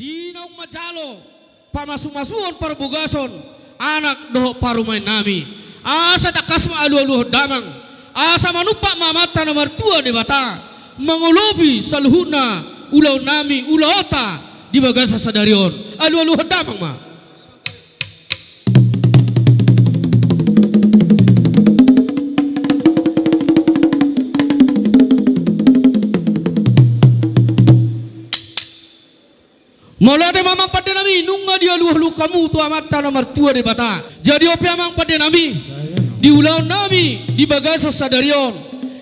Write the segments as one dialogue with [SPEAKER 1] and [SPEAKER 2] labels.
[SPEAKER 1] di naung majalo pamasumasuon parbugason anak doho parumain nami asa takasma alu-alu damang asa manupa mamata na martua di bata mengulobi saluhuna ulau nami ulaota di bagasa sadarion alu-alu damang ma Molade mamang pada nami nunga dia luah kamu tu amat tanah mertua de bata. Jadi opi amang pada nami di ulau nami di bagasa sadarion.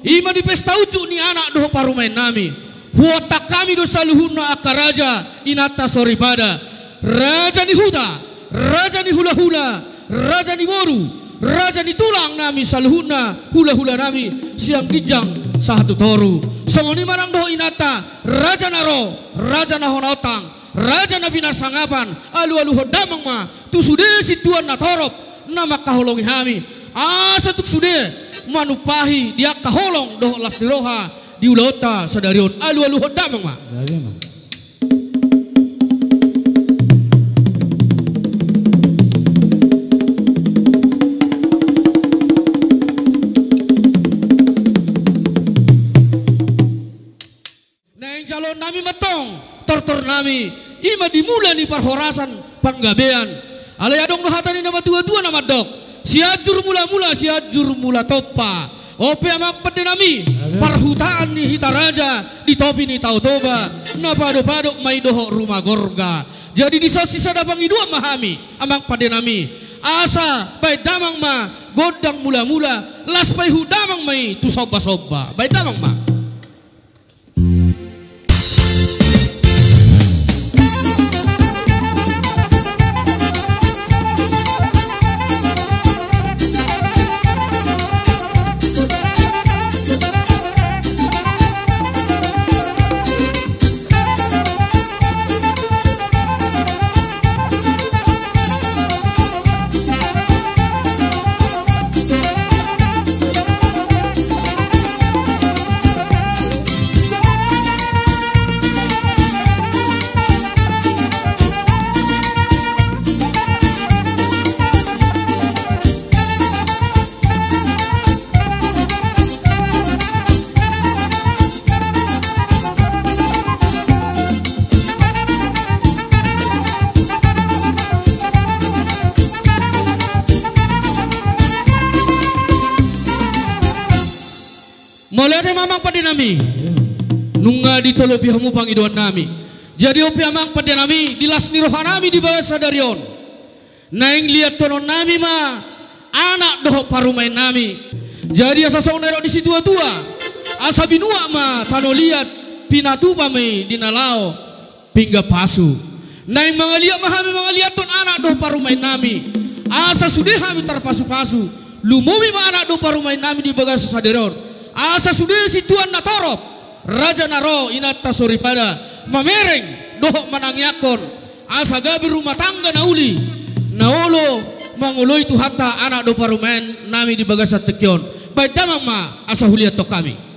[SPEAKER 1] Ima di pesta ujuk ni anak doh parumain nami. Huota kami do saluhuna akaraja inata soribada. Raja ni huda, raja ni hula-hula, raja ni boru, raja ni tulang nami saluhuna hula-hula nami siang dijang sahatu toru. Songoni marang doh inata raja naro, raja nahonotang. Raja Nabi Nasangapan alu-alu hodamang ma tu sude situan na torop nama kaholongi hami asa tuk sude manupahi dia kaholong doh las diroha di ulota sadarion alu-alu hodamang ma neng calon nami matong tortor nami ima dimula ni parhorasan panggabean alay adong dohatan ni nama tua-tua nama dok siajur mula-mula siajur mula topa ope amak pede nami parhutaan ni hitaraja di topi ni tautoba na padok-padok may doho rumah gorga jadi di sisa dapang idua mahami amak pede nami asa bay damang ma godang mula-mula las pay hudamang may tu soba-soba bay damang ma Molade mamang pada nami nunga ditolopi hamu pangiduan nami jadi opi amang pada nami dilas niroha nami di bahasa darion naing lihat tonon nami ma anak doho parumain nami jadi asa song nero di situ tua asa binua ma tano lihat pinatuba me dinalao pingga pasu naing mangaliat mahami mangaliat ton anak doho parumain nami asa sudah kami terpasu-pasu lumumi ma anak doho parumain nami di bahasa sadarion asa sudah situan na torop raja naro inata soripada mamereng doh manangyakon asa gabi rumah tangga nauli naolo mangulo itu hatta anak do parumain nami di bagasa tekyon baik damang ma asa huliat to kami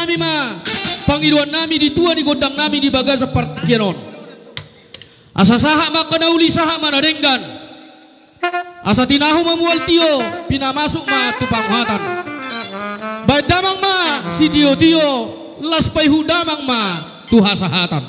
[SPEAKER 1] nami ma pangiduan nami di tua di gondang nami di bagaza partikenon asa saha makana uli saha mana denggan asa tinahu mamual tio pinamasuk ma tupanghatan baik damang ma si tio las pai hudamang ma tuhasahatan